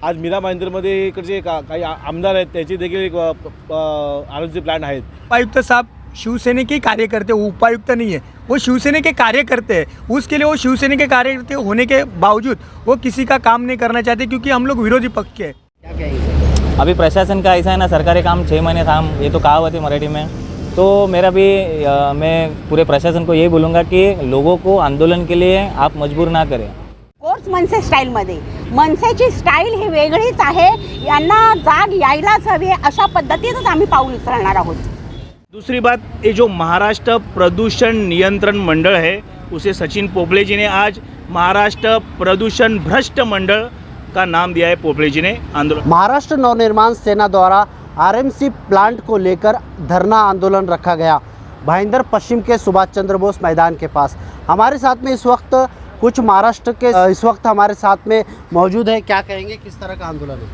आज मीरा भाईंदरमध्ये इकडचे काही आमदार आहेत, त्याची देखील एक आरएमसी प्लांट आहेत। उपायुक्त साहब शिवसेना के कार्यकर्ते, वो उपायुक्त नहीं है, वो शिवसेना के कार्यकर्ते हैं। उसके लिए वो शिवसेना के कार्यकर्ते होने के बावजूद वो किसी का काम नहीं करना चाहते, क्योंकि हम लोग विरोधी पक्ष के हैं। क्या कहेंगे? अभी प्रशासन का ऐसा है ना, सरकारी काम 6 महीने काम, ये तो कहावत है मराठी में। तो मेरा भी मैं पूरे प्रशासन को यही बोलूँगा कि लोगों को आंदोलन के लिए आप मजबूर ना करें। कोर्स मनसे स्टाईलमध्ये, मनसेची स्टाईल ही वेगळीच आहे, यांना जाग यायलाच हवी अशा पद्धतीतच आम्ही पाऊल उचलणार आहोत। दूसरी बात, ये जो महाराष्ट्र प्रदूषण नियंत्रण मंडल है, उसे सचिन पोपले जी ने आज महाराष्ट्र प्रदूषण भ्रष्ट मंडल का नाम दिया है। पोपले जी ने आंदोलन, महाराष्ट्र नवनिर्माण सेना द्वारा आरएमसी प्लांट को लेकर धरना आंदोलन रखा गया भाईंदर पश्चिम के सुभाष चंद्र बोस मैदान के पास। हमारे साथ में इस वक्त कुछ महाराष्ट्र के इस वक्त हमारे साथ में मौजूद है। क्या कहेंगे, किस तरह का आंदोलन है?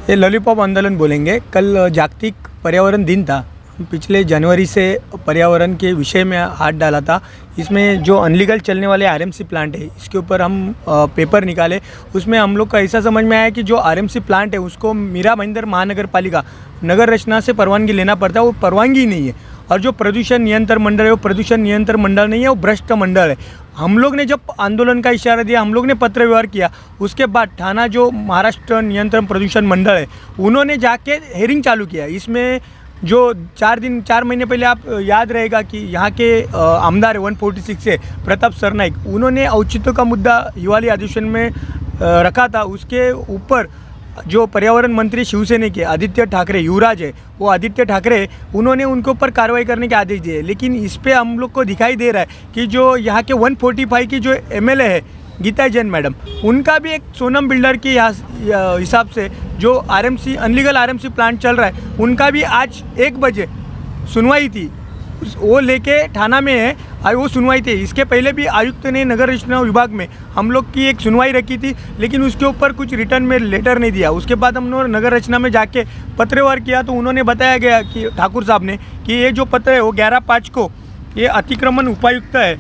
ये लॉलीपॉप आंदोलन बोलेंगे। कल जागतिक पर्यावरण दिन था, पिछले जनवरी से पर्यावरण के विषय में हाथ डाला था। इसमें जो अनलीगल चलने वाले आरएमसी प्लांट है, इसके ऊपर हम पेपर निकाले। उसमें हम लोग को ऐसा समझ में आया कि जो आरएमसी प्लांट है उसको मीरा भाईंदर महानगर पालिका नगर रचना से परवानगी लेना पड़ता है, वो परवानगी ही नहीं है। और जो प्रदूषण नियंत्रण मंडल है, वो प्रदूषण नियंत्रण मंडल नहीं है, वो भ्रष्ट मंडल है। हम लोग ने जब आंदोलन का इशारा दिया, हम लोग ने पत्र व्यवहार किया, उसके बाद थाना जो महाराष्ट्र नियंत्रण प्रदूषण मंडल है, उन्होंने जाके हेयरिंग चालू किया। इसमें जो 4 महीने पहले आप याद रहेगा कि यहाँ के आमदार 146 से प्रताप सरनाइक, उन्होंने औचित्य का मुद्दा हिवाली अधिवेशन में रखा था। उसके ऊपर जो पर्यावरण मंत्री शिवसेना के आदित्य ठाकरे, युवराज है, वो आदित्य ठाकरे, उन्होंने उनके ऊपर कार्रवाई करने के आदेश दिए। लेकिन इस पे हम लोग को दिखाई दे रहा है कि जो यहाँ के 145 की जो एमएलए है गीता जैन मैडम, उनका भी एक सोनम बिल्डर के हिसाब से जो आरएमसी अनलीगल आरएमसी प्लांट चल रहा है, उनका भी आज 1 बजे सुनवाई थी। वो लेके थाना में है और वो सुनवाई थी। इसके पहले भी आयुक्त ने नगर रचना विभाग में हम लोग की एक सुनवाई रखी थी, लेकिन उसके ऊपर कुछ रिटर्न में लेटर नहीं दिया। उसके बाद हम लोग नगर रचना में जाके पत्रव्यवहार किया, तो उन्होंने बताया गया कि ठाकुर साहब ने कि ये जो पत्र है वो 11/5 को ये अतिक्रमण उपायुक्त है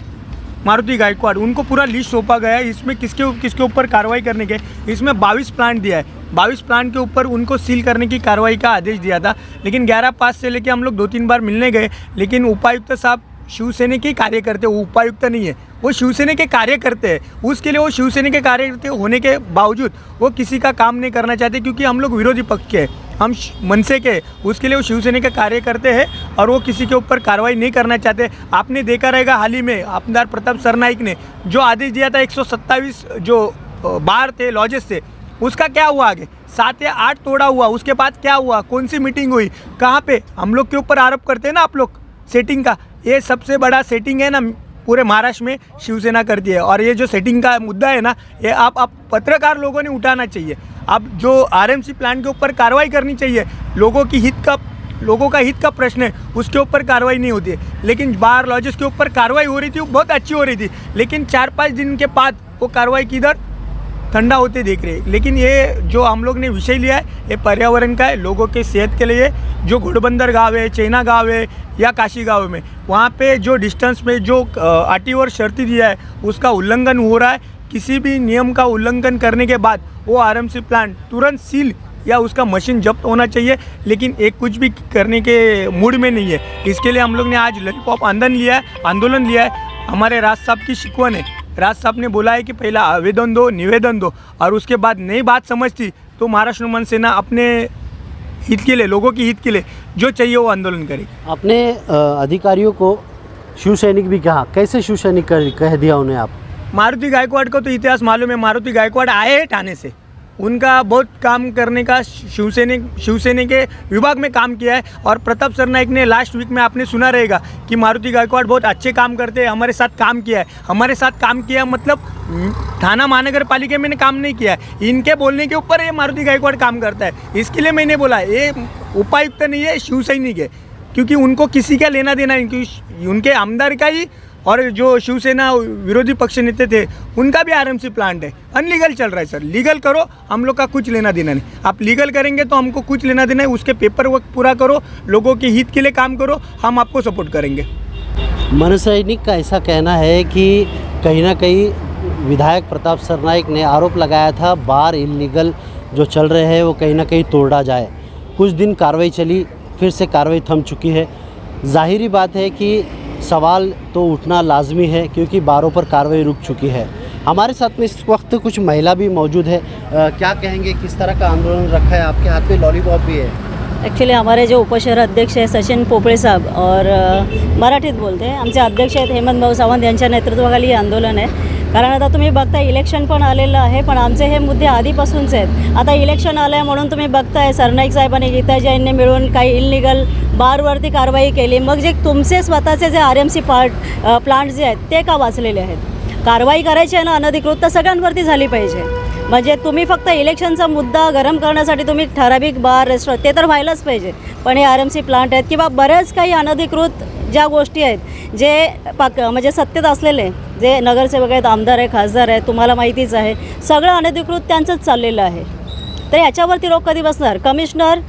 मारुति गायकवाड़, उनको पूरा लिस्ट सौंपा गया है। इसमें किसके ऊपर कार्रवाई करने के, इसमें 22 प्लांट दिया है। 22 प्लांट के ऊपर उनको सील करने की कार्रवाई का आदेश दिया था। लेकिन 11/5 से लेके हम लोग 2-3 बार मिलने गए, लेकिन उपायुक्त साहब शिवसेना के कार्यकर्ते, वो उपायुक्त नहीं है, वो शिवसेना के कार्यकर्ते हैं। उसके लिए वो शिवसेना के कार्यकर्ते होने के बावजूद वो किसी का काम नहीं करना चाहते, क्योंकि हम लोग विरोधी पक्ष के हैं, हम मनसे के। उसके लिए वो शिवसेना के कार्यकर्ते हैं और वो किसी के ऊपर कार्रवाई नहीं करना चाहते। आपने देखा रहेगा हाल ही में आमदार प्रताप सरनाइक ने जो आदेश दिया था 127 जो बार थे लॉजेस से, उसका क्या हुआ? आगे 7 या 8 तोड़ा हुआ। उसके बाद क्या हुआ? कौन सी मीटिंग हुई? कहाँ पे? हम लोग के ऊपर आरोप करते हैं ना आप लोग सेटिंग का। ये सबसे बड़ा सेटिंग है ना, पूरे महाराष्ट्र में शिवसेना करती है। और ये जो सेटिंग का मुद्दा है ना, ये आप पत्रकार लोगों ने उठाना चाहिए। अब जो आरएमसी प्लांट के ऊपर कार्रवाई करनी चाहिए, लोगों का हित का प्रश्न है, उसके ऊपर कार्रवाई नहीं होती है। लेकिन बार लॉजेस के ऊपर कार्रवाई हो रही थी, वो बहुत अच्छी हो रही थी। लेकिन 4-5 दिन के बाद वो कार्रवाई किधर ठंडा होते देख रहे हैं। लेकिन ये जो हम लोग ने विषय लिया है, ये पर्यावरण का है, लोगों के सेहत के लिए। जो घोड़बंदर गाँव है, चैना गाँव है या काशी गाँव में, वहाँ पे जो डिस्टेंस में जो आरटीओ शर्ती दिया है, उसका उल्लंघन हो रहा है। किसी भी नियम का उल्लंघन करने के बाद वो आरएमसी प्लांट तुरंत सील या उसका मशीन जब्त होना चाहिए। लेकिन एक कुछ भी करने के मूड में नहीं है। इसके लिए हम लोग ने आज लॉलीपॉप आंदोलन लिया है। हमारे राज साहब की शिकवण है। राज साहब ने बोला है कि पहला आवेदन दो, निवेदन दो, और उसके बाद नई बात समझती तो महाराष्ट्र नवनिर्माण सेना अपने हित के लिए, लोगों के हित के लिए जो चाहिए वो आंदोलन करेगी। अपने अधिकारियों को शिवसैनिक भी कहा, कैसे शिवसैनिक कह दिया उन्हें आप? मारुति गायकवाड़ को तो इतिहास मालूम है। मारुति गायकवाड़ आए हैं ठाणे से, उनका बहुत काम करने का शिवसेना के विभाग में काम किया है। और प्रताप सरनाइक ने लास्ट वीक में आपने सुना रहेगा कि मारुति गायकवाड़ बहुत अच्छे काम करते हैं, हमारे साथ काम किया है। हमारे साथ काम किया मतलब थाना महानगर पालिका में काम नहीं किया है। इनके बोलने के ऊपर ये मारुति गायकवाड़ काम करता है। इसके लिए मैंने बोला ये उपायुक्त नहीं है, शिवसैनिक है, क्योंकि उनको किसी का लेना देना नहीं, क्योंकि उनके आमदार का ही और जो शिवसेना विरोधी पक्ष नेता थे उनका भी आरएमसी प्लांट है। अनलीगल चल रहा है सर, लीगल करो, हम लोग का कुछ लेना देना नहीं। आप लीगल करेंगे तो हमको कुछ लेना देना है। उसके पेपर वर्क पूरा करो, लोगों के हित के लिए काम करो, हम आपको सपोर्ट करेंगे। मनसैनिक का ऐसा कहना है कि कहीं ना कहीं विधायक प्रताप सरनाइक ने आरोप लगाया था बार इलीगल जो चल रहे हैं वो कहीं ना कहीं तोड़ा जाए। कुछ दिन कार्रवाई चली, फिर से कार्रवाई थम चुकी है। ज़ाहिरी बात है कि सवाल तो उठना लाजमी है क्योंकि बारों पर कार्रवाई रुक चुकी है। हमारे साथ में इस वक्त कुछ महिला भी मौजूद है। क्या कहेंगे, किस तरह का आंदोलन रखा है? आपके हाथ में लॉलीपॉप भी है। ॲक्च्युली हमारे जो उपशहर अध्यक्ष आहे सचिन पोपळे साहेब और मराठीत बोलते हैं, आमचे अध्यक्ष आहेत हेमंत भाऊ सावंत यांच्या नेतृत्वाखाली हे आंदोलन आहे। कारण आता तुम्ही बघताय इलेक्शन पण आलेलं आहे, पण आमचे हे मुद्दे आधीपासूनच आहेत। आता इलेक्शन आलं आहे म्हणून तुम्ही बघताय सरनाईक साहेबांनी गीता जैनने मिळून काही इलिगल बारवरती कारवाई केली। मग जे तुमचे स्वतःचे जे RMC प्लांट जे आहेत ते का वाचलेले आहेत? कारवाई करायची आहे ना अनधिकृत, तर सगळ्यांवरती झाली पाहिजे। म्हणजे तुम्ही फक्त इलेक्शनचा मुद्दा गरम करण्यासाठी तुम्ही ठराविक बार रेस्टॉरंट ते तर व्हायलाच पाहिजे, पण हे RMC प्लांट आहेत किंवा बऱ्याच काही अनधिकृत ज्या गोष्टी आहेत जे म्हणजे सत्तेत असलेले जे नगरसेवक आहेत, आमदार आहे, खासदार आहे, तुम्हाला माहितीच आहे, सगळं अनधिकृत त्यांचंच चाललेलं आहे। तर ह्याच्यावरती रोख कधी बसणार? कमिशनर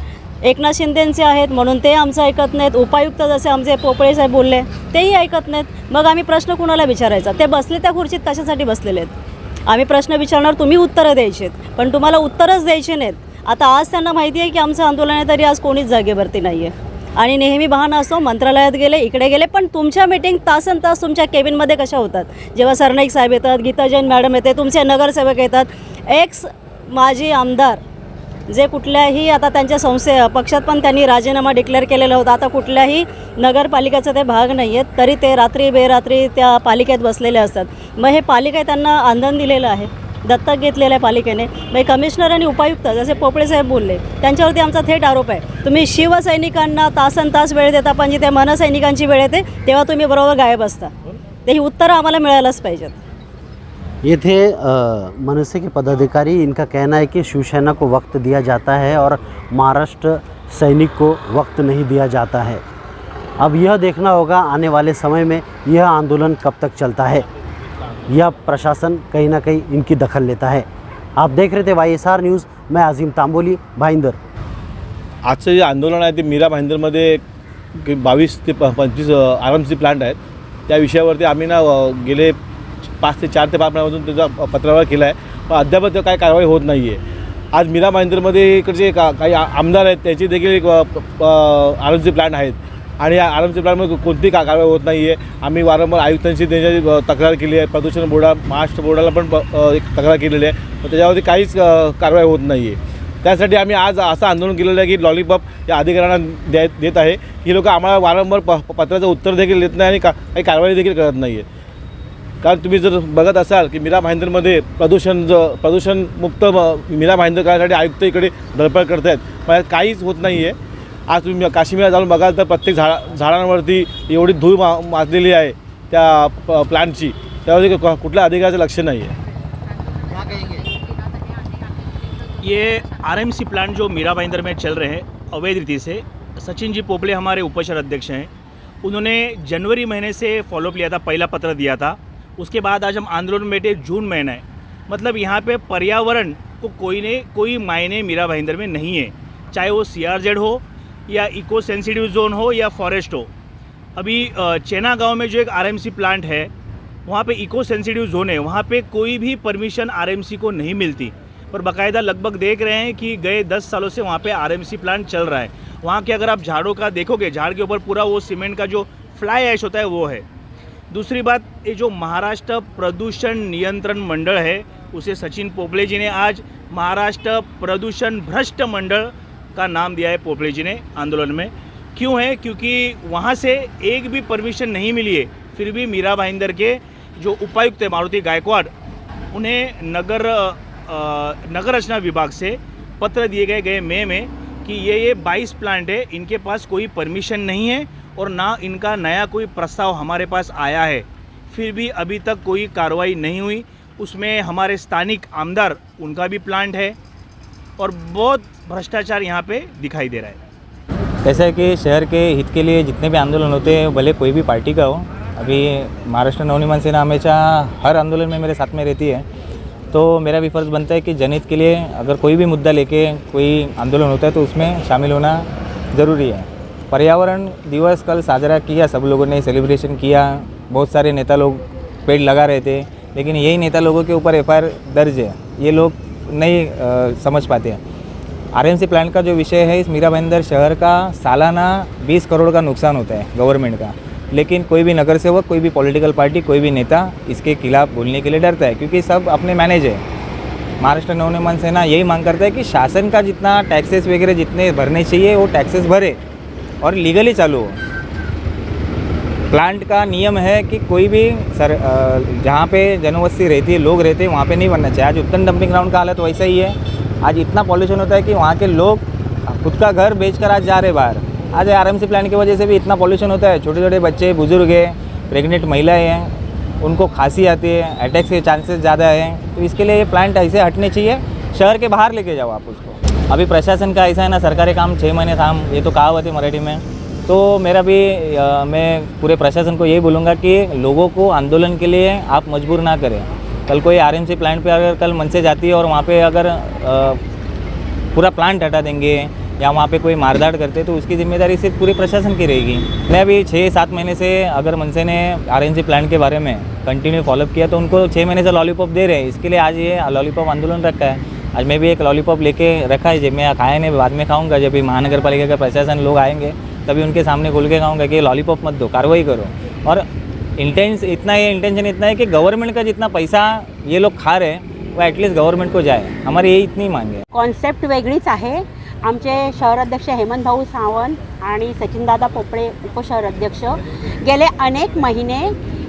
एकनाथ शिंदेंचे आहेत म्हणून ते आमचं ऐकत नाहीत, उपायुक्त जसे आमचे पोपळे साहेब बोलले तेही ऐकत नाहीत। मग आम्ही प्रश्न कुणाला विचारायचा? ते बसले त्या खुर्चीत कशासाठी बसलेले आहेत? आम्ही प्रश्न विचारणार, तुम्ही उत्तरं द्यायची आहेत, पण तुम्हाला उत्तरच द्यायचे नाहीत। आता आज त्यांना माहिती आहे की आमचं आंदोलन आहे, तरी आज कोणीच जागेवरती नाही आहे आणि नेहमी बहाणा असतो मंत्रालयात गेले, इकडे गेले, पण तुमच्या मीटिंग तासन तास तुमच्या केबिनमध्ये कशा होतात? जेव्हा सरनाईक साहेब येतात, गीता जैन मॅडम येते, तुमचे नगरसेवक येतात, एक्स माजी आमदार जे कुठल्याही आता त्यांच्या पक्षात पण त्यांनी राजीनामा डिक्लेअर केलेला होता, आता कुठल्याही नगरपालिकेचा ते भाग नाही आहेत, तरी ते रात्री बेरात्री त्या पालिकेत बसलेले असतात। मग हे पालिका त्यांना आंदोलन दिलेलं आहे, दत्तक घेतलेलं आहे पालिकेने। मग कमिशनर आणि उपायुक्त जसे पोपळे साहेब बोलले त्यांच्यावरती आमचा थेट आरोप आहे, तुम्ही शिवसैनिकांना तासन तास वेळ देता, पण जिथे मनसैनिकांची वेळ येते तेव्हा तुम्ही बरोबर गायब असता। ते ही उत्तरं आम्हाला मिळायलाच पाहिजेत। ये थे मनसे के पदाधिकारी। इनका कहना है कि शिवसेना को वक्त दिया जाता है और महाराष्ट्र सैनिक को वक्त नहीं दिया जाता है। अब यह देखना होगा आने वाले समय में यह आंदोलन कब तक चलता है, यह प्रशासन कहीं ना कहीं इनकी दखल लेता है। आप देख रहे थे YSR न्यूज़, मैं अजीम तांबोली, भाईंदर। आजचं जे आंदोलन आहे ते मीरा भाईंदरमध्ये 22 ते 25 RMC प्लांट आहेत। त्या विषयावरती आम्ही ना गेले 5 ते 4 ते 5 महिन्यापासून त्याचा पत्रव्यवहार केला आहे, पण अद्याप काही कारवाई होत नाही आहे। आज मीरा भाईंदरमध्ये इकडचे काही आमदार आहेत त्याची देखील RMC प्लांट आहेत आणि या RMC प्लांटमध्ये कोणतीही कारवाई होत नाही आहे। आम्ही वारंवार आयुक्तांशी त्याची तक्रार केली आहे, प्रदूषण महाराष्ट्र बोर्डाला पण एक तक्रार केलेली आहे, पण त्याच्यावरती काहीच कारवाई होत नाही आहे। त्यासाठी आम्ही आज असं आंदोलन केलेलं आहे की लॉलीपॉप या अधिकाऱ्यांना देत आहे। ही लोक आम्हाला वारंवार पत्राचं उत्तर देखील देत नाही आणि काही कारवाई देखील करत नाही आहे। कारण तुम्ही जर बघत असाल की मीरा भाईंदरमध्ये प्रदूषणमुक्त मीरा भाईंदर करण्यासाठी आयुक्त इकडे धडपड करत आहेत, पण काहीच होत नाही आहे। आज तुम्ही काश्मीरला जाऊन बघाल तर प्रत्येक झाडांवरती एवढी धूळ माजलेली आहे त्या प्लांटची, त्यावरती कुठल्या अधिकाऱ्याचं लक्ष नाही आहे। ये RMC प्लांट जो मीरा भाईंदर में चल रहे हैं अवैध रीति से, सचिन जी पोपले हमारे उपशहर अध्यक्ष हैं, उन्होंने जनवरी महीने से फॉलोअप लिया था, पहला पत्र दिया था। उसके बाद आज हम आंदोलन में बैठे, जून महीना है, मतलब यहाँ पे पर्यावरण को कोई मायने मीरा भाईंदर में नहीं है, चाहे वो CRZ हो या इको सेंसिटिव जोन हो या फॉरेस्ट हो। अभी चेना गांव में जो एक RMC प्लांट है वहाँ पे इको सेंसिटिव जोन है, वहाँ पे कोई भी परमिशन RMC को नहीं मिलती, पर बाकायदा लगभग देख रहे हैं कि गए 10 सालों से वहाँ पे RMC प्लांट चल रहा है। वहाँ के अगर आप झाड़ों का देखोगे, झाड़ के ऊपर पूरा वो सीमेंट का जो फ्लाई ऐश होता है वो है। दूसरी बात, ये जो महाराष्ट्र प्रदूषण नियंत्रण मंडल है उसे सचिन पोपले जी ने आज महाराष्ट्र प्रदूषण भ्रष्ट मंडल का नाम दिया है पोपले जी ने आंदोलन में। क्यों है? क्योंकि वहाँ से एक भी परमिशन नहीं मिली है, फिर भी मीरा भाईंदर के जो उपायुक्त है मारुति गायकवाड़, उन्हें नगर रचना विभाग से पत्र दिए गए मई में कि ये 22 प्लांट है, इनके पास कोई परमिशन नहीं है और ना इनका नया कोई प्रस्ताव हमारे पास आया है, फिर भी अभी तक कोई कार्रवाई नहीं हुई। उसमें हमारे स्थानिक आमदार, उनका भी प्लांट है और बहुत भ्रष्टाचार यहाँ पे दिखाई दे रहा है। ऐसा है कि शहर के हित के लिए जितने भी आंदोलन होते हैं, भले कोई भी पार्टी का हो, अभी महाराष्ट्र नवनिर्माण सेना हमेशा हर आंदोलन में मेरे साथ में रहती है, तो मेरा भी फ़र्ज़ बनता है कि जनहित के लिए अगर कोई भी मुद्दा लेके कोई आंदोलन होता है तो उसमें शामिल होना ज़रूरी है। पर्यावरण दिवस कल साजरा किया, सब लोगों ने सेलिब्रेशन किया, बहुत सारे नेता लोग पेड़ लगा रहे थे, लेकिन यही नेता लोगों के ऊपर FIR दर्ज है। ये लोग नहीं समझ पाते हैं। आरएमसी प्लांट का जो विषय है, इस मीरा भाईंदर शहर का सालाना 20 करोड़ का नुकसान होता है गवर्नमेंट का, लेकिन कोई भी नगर सेवक, कोई भी पॉलिटिकल पार्टी, कोई भी नेता इसके खिलाफ बोलने के लिए डरता है, क्योंकि सब अपने मैनेज है। महाराष्ट्र नवनिर्माण सेना यही मांग करता है कि शासन का जितना टैक्सेस वगैरह जितने भरने चाहिए वो टैक्सेस भरे और लीगली चालू हो। प्लांट का नियम है कि कोई भी जहाँ पे जनवस्ती रहती है, लोग रहते हैं, वहाँ पे नहीं बनना चाहिए। आज उत्तन डंपिंग ग्राउंड का हालत वैसा ही है। आज इतना पॉल्यूशन होता है कि वहाँ के लोग खुद का घर बेचकर आज जा रहे बाहर। आज आरएमसी प्लांट की वजह से भी इतना पॉल्यूशन होता है। छोटे छोटे बच्चे, बुजुर्ग हैं, प्रेग्नेंट महिलाएं हैं, उनको खांसी आती है, अटैक्स के चांसेस ज़्यादा हैं। तो इसके लिए ये प्लांट ऐसे हटने चाहिए, शहर के बाहर लेके जाओ आप उसको। अभी प्रशासन का ऐसा है ना, सरकारी काम 6 महीने काम, ये तो कहावत है मराठी में। तो मेरा भी मैं पूरे प्रशासन को यही बोलूँगा कि लोगों को आंदोलन के लिए आप मजबूर ना करें। कल कोई आरएमसी प्लांट पे अगर कल मनसे जाती है और वहाँ पे अगर पूरा प्लांट हटा देंगे या वहाँ पे कोई मारधाड़ करते तो उसकी जिम्मेदारी सिर्फ पूरे प्रशासन की रहेगी। मैं अभी 6-7 महीने से अगर मनसे ने आरएमसी प्लांट के बारे में कंटिन्यू फॉलोअप किया तो उनको 6 महीने से लॉलीपॉप दे रहे हैं। इसके लिए आज ये लॉलीपॉप आंदोलन रखा है। आज मैं भी एक लॉलीपॉप लेके रखा है, जब मैं खाया नहीं, बाद में खाऊंगा। जब भी महानगर पालिका का प्रशासन लोग आएंगे तभी उनके सामने खोल के खाऊंगा कि लॉलीपॉप मत दो, कार्रवाई करो। और इंटेंशन इतना है कि गवर्नमेंट का जितना पैसा ये लोग खा रहे हैं वो ॲटलिस्ट गव्हर्नमेंट को जाए, हमारी यही इतनी मांग है। कॉन्सेप्ट वेगळीच आहे। आमचे शहराध्यक्ष हेमंत भाऊ सावंत आणि सचिनदादा पोपळे उपशहर अध्यक्ष गेले अनेक महिने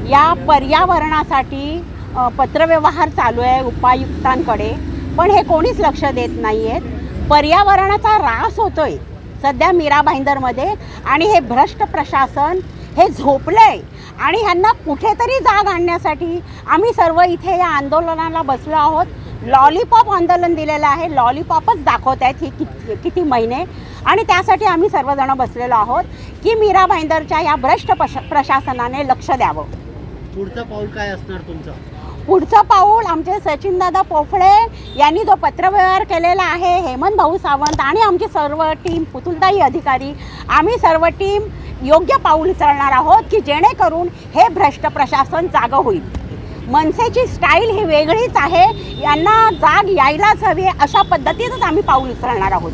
या पर्यावरणासाठी पत्रव्यवहार चालू आहे उपायुक्तांकडे, पण हे कोणीच लक्ष देत नाही आहेत। पर्यावरणाचा ऱ्हास होतोय सध्या मीरा भाईंदरमध्ये आणि हे भ्रष्ट प्रशासन हे झोपलंय आणि ह्यांना कुठेतरी जाग आणण्यासाठी आम्ही सर्व इथे या आंदोलनाला बसलो आहोत। लॉलीपॉप आंदोलन दिलेलं आहे, लॉलीपॉपच दाखवत आहेत ही किती महिने, आणि त्यासाठी आम्ही सर्वजण बसलेलो आहोत की मीरा भाईंदरच्या या भ्रष्ट प्रशासनाने लक्ष द्यावं। पुढचं पाऊल काय असणार तुमचं? पुढचं पाऊल आमचे सचिनदादा पोफळे यांनी जो पत्रव्यवहार केलेला आहे, हेमंत भाऊ सावंत आणि आमची सर्व टीम, पुतुलताई अधिकारी, आम्ही सर्व टीम योग्य पाऊल उचलणार आहोत की जेणेकरून हे भ्रष्ट प्रशासन जागं होईल। मनसेची स्टाईल ही वेगळीच आहे, यांना जाग यायलाच हवी अशा पद्धतीतच आम्ही पाऊल उचलणार आहोत।